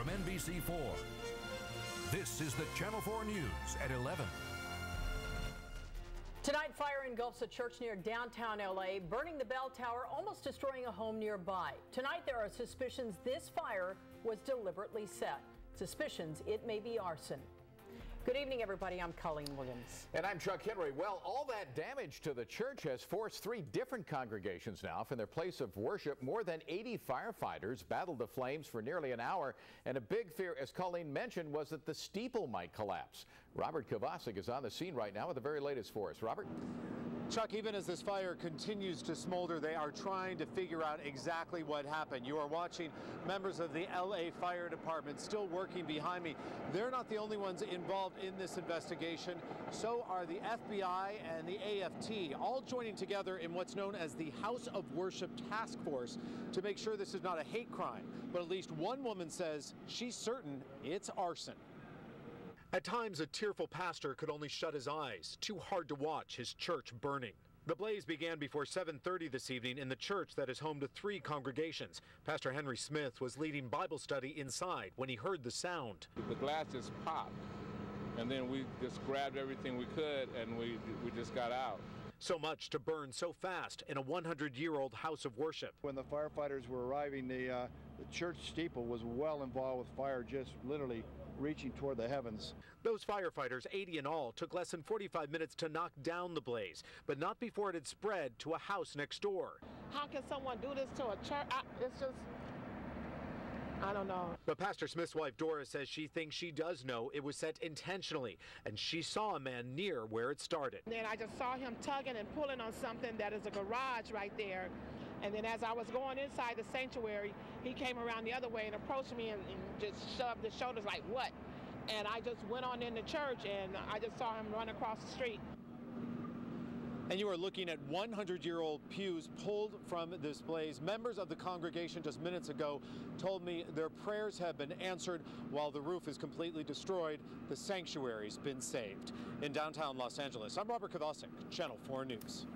from NBC4. This is the Channel 4 News at 11. Tonight, fire engulfs a church near downtown LA, burning the bell tower, almost destroying a home nearby. Tonight, there are suspicions this fire was deliberately set. Suspicions it may be arson. Good evening, everybody. I'm Colleen Williams. And I'm Chuck Henry. Well, all that damage to the church has forced 3 different congregations now from their place of worship. More than 80 firefighters battled the flames for nearly an hour. And a big fear, as Colleen mentioned, was that the steeple might collapse. Robert Kovacic is on the scene right now with the very latest for us. Robert? Chuck, even as this fire continues to smolder, they are trying to figure out exactly what happened. You are watching members of the LA Fire Department still working behind me. They're not the only ones involved in this investigation. So are the FBI and the AFT, all joining together in what's known as the House of Worship Task Force to make sure this is not a hate crime. But at least one woman says she's certain it's arson. At times, a tearful pastor could only shut his eyes. Too hard to watch his church burning. The blaze began before 7:30 this evening in the church that is home to 3 congregations. Pastor Henry Smith was leading Bible study inside when he heard the sound. The glass just popped, and then we just grabbed everything we could, and we just got out. So much to burn so fast in a 100-year-old house of worship. When the firefighters were arriving, the church steeple was well involved with fire, just literally reaching toward the heavens. Those firefighters, 80 in all, took less than 45 minutes to knock down the blaze, but not before it had spread to a house next door. How can someone do this to a church? It's just, I don't know. But Pastor Smith's wife, Dora, says she thinks she does know it was set intentionally, and she saw a man near where it started. And then I just saw him tugging and pulling on something that is a garage right there. And then as I was going inside the sanctuary, he came around the other way and approached me and just shoved his shoulders like, what? And I just went on in the church and I just saw him run across the street. And you are looking at 100-year-old pews pulled from this blaze. Members of the congregation just minutes ago told me their prayers have been answered. While the roof is completely destroyed, the sanctuary's been saved. In downtown Los Angeles, I'm Robert Kovacic, Channel 4 News.